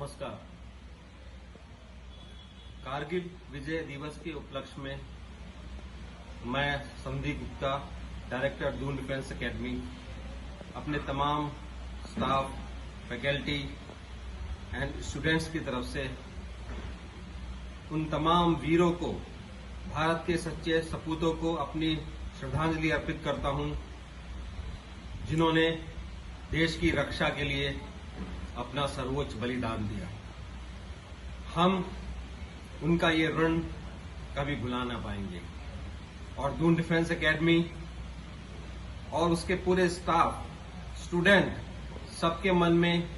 नमस्कार। कारगिल विजय दिवस के उपलक्ष्य में मैं Sandeep Gupta, director Doon defence academy, अपने तमाम स्टाफ, फैकल्टी एंड स्टूडेंट्स की तरफ से उन तमाम वीरों को, भारत के सच्चे सपूतों को अपनी श्रद्धांजलि अर्पित करता हूं, जिन्होंने देश की रक्षा के लिए अपना सर्वोच्च बलिदान दिया। हम उनका ये ऋण कभी भुला ना पाएंगे और दून डिफेंस एकेडमी और उसके पूरे स्टाफ, स्टूडेंट, सबके मन में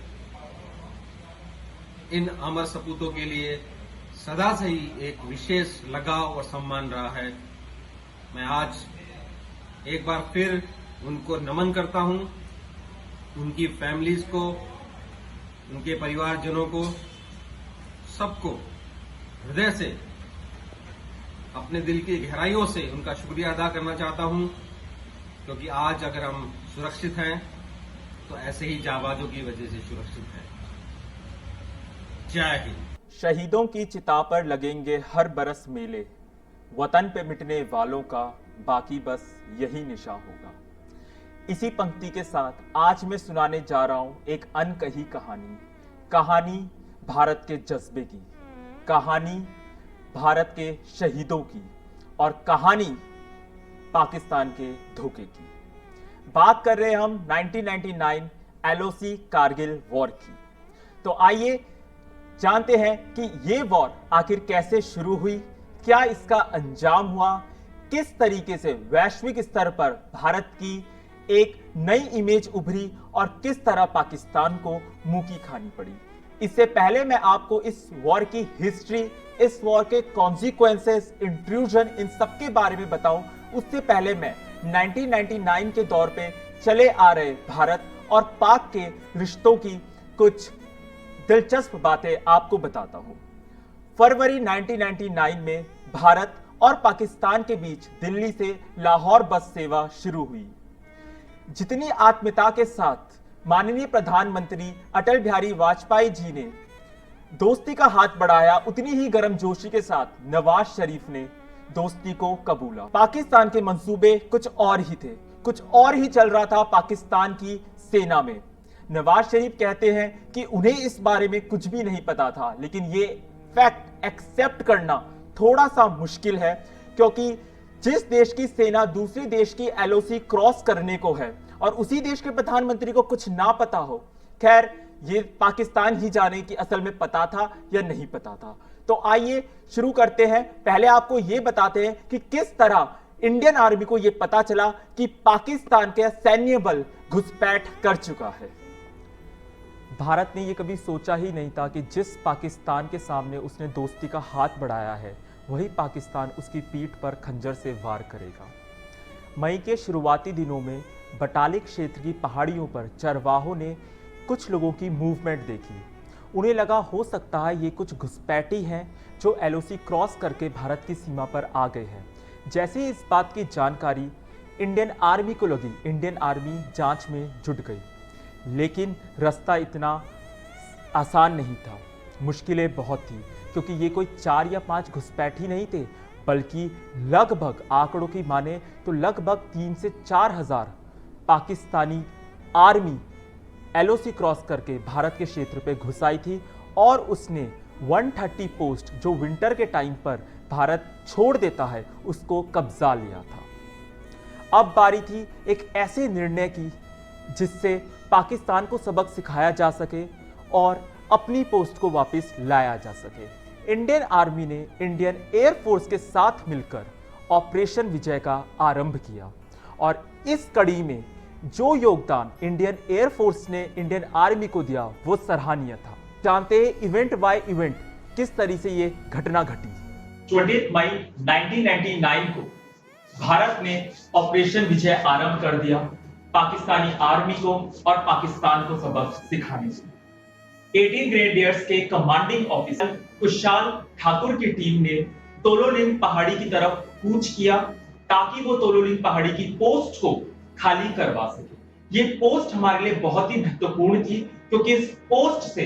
इन अमर सपूतों के लिए सदा से ही एक विशेष लगाव और सम्मान रहा है। मैं आज एक बार फिर उनको नमन करता हूं, उनकी फैमिलीज को, उनके परिवारजनों को, सबको हृदय से, अपने दिल की गहराइयों से उनका शुक्रिया अदा करना चाहता हूं, क्योंकि आज अगर हम सुरक्षित हैं तो ऐसे ही जाबाजों की वजह से सुरक्षित हैं। जय हिंद। शहीदों की चिता पर लगेंगे हर बरस मेले, वतन पे मिटने वालों का बाकी बस यही निशा होगा। इसी पंक्ति के साथ आज मैं सुनाने जा रहा हूं एक अनकही कहानी भारत के जज्बे की, कहानी भारत के शहीदों की और कहानी पाकिस्तान के धोखे की। बात कर रहे हैं हम 1999 एलओसी कारगिल वॉर की। तो आइए जानते हैं कि ये वॉर आखिर कैसे शुरू हुई, क्या इसका अंजाम हुआ, किस तरीके से वैश्विक स्तर पर भारत की एक नई इमेज उभरी और किस तरह पाकिस्तान को मुंह की खानी पड़ी। इससे पहले मैं आपको इस वॉर की हिस्ट्री, इस वॉर के कॉन्सिक्वेंसेस, इंट्रूजन, इन सब के बारे में बताऊं, उससे पहले मैं 1999 के दौर पे चले आ रहे भारत और पाक के रिश्तों की कुछ दिलचस्प बातें आपको बताता हूं। फरवरी 1999 में भारत और पाकिस्तान के बीच दिल्ली से लाहौर बस सेवा शुरू हुई। जितनी आत्मीयता के साथ माननीय प्रधानमंत्री अटल बिहारी वाजपेयी जी ने दोस्ती का हाथ बढ़ाया, उतनी ही गर्मजोशी के साथ नवाज शरीफ ने दोस्ती को कबूला। पाकिस्तान के मंसूबे कुछ और ही थे, कुछ और ही चल रहा था पाकिस्तान की सेना में। नवाज शरीफ कहते हैं कि उन्हें इस बारे में कुछ भी नहीं पता था, लेकिन ये फैक्ट एक्सेप्ट करना थोड़ा सा मुश्किल है, क्योंकि जिस देश की सेना दूसरे देश की एलओसी क्रॉस करने को है और उसी देश के प्रधानमंत्री को कुछ ना पता हो, खैर ये पाकिस्तान ही जाने कि असल में पता था या नहीं पता था। तो आइए शुरू करते हैं। पहले आपको ये बताते हैं कि किस तरह इंडियन आर्मी को यह पता चला कि पाकिस्तान के सैन्य बल घुसपैठ कर चुका है। भारत ने यह कभी सोचा ही नहीं था कि जिस पाकिस्तान के सामने उसने दोस्ती का हाथ बढ़ाया है, वही पाकिस्तान उसकी पीठ पर खंजर से वार करेगा। मई के शुरुआती दिनों में बटालिक क्षेत्र की पहाड़ियों पर चरवाहों ने कुछ लोगों की मूवमेंट देखी। उन्हें लगा हो सकता है ये कुछ घुसपैठी हैं जो एलओसी क्रॉस करके भारत की सीमा पर आ गए हैं। जैसे ही इस बात की जानकारी इंडियन आर्मी को लगी, इंडियन आर्मी जांच में जुट गई, लेकिन रास्ता इतना आसान नहीं था, मुश्किलें बहुत थी, क्योंकि ये कोई 4 या 5 घुसपैठी नहीं थे, बल्कि लगभग, आंकड़ों की माने तो लगभग 3 से 4 हजार पाकिस्तानी आर्मी एलओसी क्रॉस करके भारत के क्षेत्र पे घुस आई थी और उसने 130 पोस्ट जो विंटर के टाइम पर भारत छोड़ देता है, उसको कब्जा लिया था। अब बारी थी एक ऐसे निर्णय की जिससे पाकिस्तान को सबक सिखाया जा सके और अपनी पोस्ट को वापस लाया जा सके। इंडियन आर्मी ने इंडियन एयरफोर्स के साथ मिलकर ऑपरेशन विजय का आरंभ किया और इस कड़ी में जो योगदान इंडियन एयरफोर्स ने इंडियन आर्मी को दिया वो सराहनीय था। जानते हैं इवेंट बाय इवेंट किस तरह से ये घटना घटी। 20 मई 1999 को भारत ने ऑपरेशन विजय आरंभ कर दिया, पाकिस्तानी आर्मी को और पाकिस्तान को सबक सिखाने से। 18 ग्रेनेडियर्स के कमांडिंग ऑफिसर कुशाल ठाकुर की टीम ने तोलोलिंग पहाड़ी की तरफ कूच किया ताकि वो तोलोलिंग पहाड़ी की पोस्ट को खाली करवा सके। ये पोस्ट हमारे लिए बहुत ही महत्वपूर्ण थी, क्योंकि इस पोस्ट से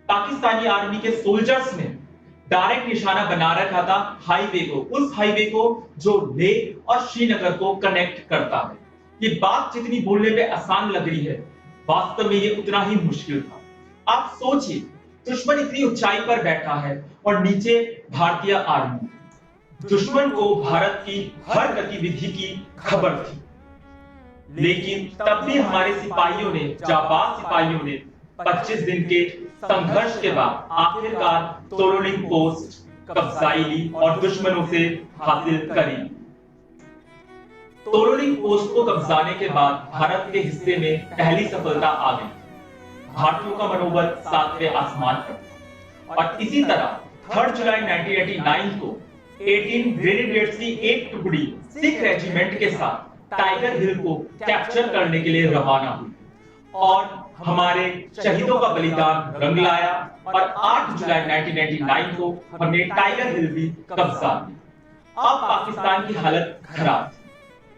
पाकिस्तानी आर्मी के सोल्जर्स ने डायरेक्ट निशाना बना रखा था हाईवे को, उस हाईवे को जो लेह और श्रीनगर को कनेक्ट करता है। ये बात जितनी बोलने में आसान लग रही है, वास्तव में ये उतना ही मुश्किल था। आप सोचिए, दुश्मन इतनी ऊंचाई पर बैठा है और नीचे भारतीय आर्मी। दुश्मन को भारत की हर गतिविधि की खबर थी, लेकिन तब भी हमारे सिपाहियों ने, जाबाज सिपाहियों ने 25 दिन के संघर्ष के बाद आखिरकार तोलोलिंग पोस्ट कब्जाई ली और दुश्मनों से हासिल करी। तोलोलिंग पोस्ट को कब्जाने के बाद भारत के हिस्से में पहली सफलता आ गई। भारतीयों का मनोबल 7वें आसमान पर। और इसी तरह 3 जुलाई 1989 को 18 ग्रेनेडियर्स की एक टुकड़ी सिख रेजिमेंट के साथ टाइगर हिल को कैप्चर करने के लिए रवाना हुई और हमारे शहीदों का बलिदान रंग लाया और 8 जुलाई 1999 को हमने टाइगर हिल भी कब्जा लिया। अब पाकिस्तान की हालत खराब थी।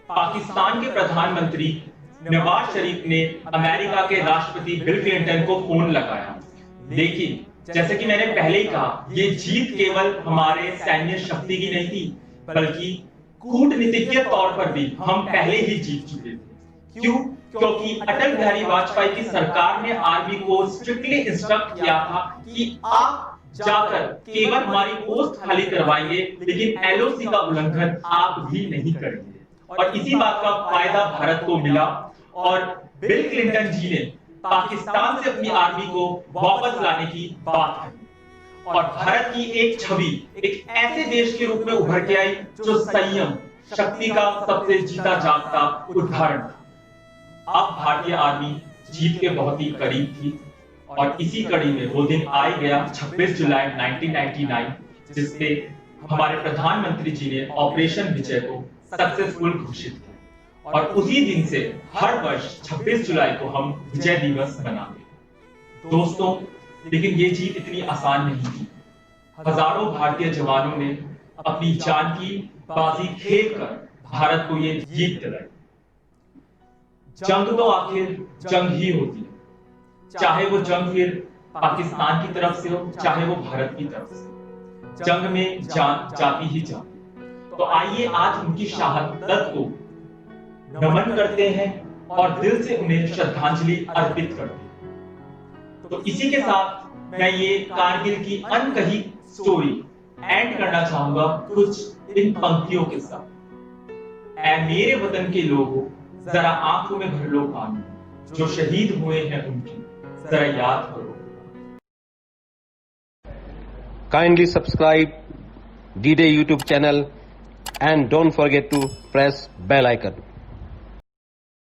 पाकिस्तान के प्रधानमंत्री नवाज शरीफ ने अमेरिका के राष्ट्रपति बिल क्लिंटन को फोन लगाया, लेकिन जैसे कि मैंने पहले ही कहा, ये जीत केवल हमारे सैन्य शक्ति की नहीं थी, बल्कि कूटनीतिज्ञ तौर पर भी हम पहले ही जीत चुके थे। क्यों? क्योंकि अटल बिहारी वाजपेयी की सरकार ने आर्मी को स्ट्रिक्टली इंस्ट्रक्ट किया था कि आप जाकर केवल हमारी पोस्ट खाली करवाएंगे, लेकिन एलओसी का उल्लंघन आप भी नहीं करेंगे। और इसी बात का फायदा भारत को मिला और बिल क्लिंटन जी ने पाकिस्तान से अपनी आर्मी को वापस लाने की बात कही और भारत की एक छवि एक ऐसे देश के रूप में उभर के आई जो संयम, शक्ति का सबसे जीता जागता उदाहरण था। अब भारतीय आर्मी जीत के बहुत ही करीब थी और इसी कड़ी में वो दिन आ गया 26 जुलाई 1999, जिससे हमारे प्रधानमंत्री जी ने ऑपरेशन विजय को सक्सेसफुल घोषित किया और उसी दिन से हर वर्ष 26 जुलाई को हम विजय दिवस मनाते। दोस्तों, लेकिन ये जीत इतनी आसान नहीं थी। हजारों भारतीय जवानों ने अपनी जान की बाजी खेलकर भारत को ये जीत दिलाई। जंग तो आखिर जंग ही होती है, चाहे वो जंग फिर पाकिस्तान की तरफ से हो, चाहे वो भारत की तरफ से। जंग में जान जाती ही जाती। तो आइए आज उनकी शहादत को नमन करते हैं और दिल से उन्हें श्रद्धांजलि अर्पित करते हैं। तो इसी के साथ मैं ये कारगिल की अनकही स्टोरी एंड करना चाहूंगा कुछ इन पंक्तियों के साथ। ऐ मेरे वतन के लोगों, जरा आंखों में भर लो पानी, जो शहीद हुए हैं उनकी जरा याद करो। Kindly subscribe D-Day YouTube channel and don't forget to press bell icon.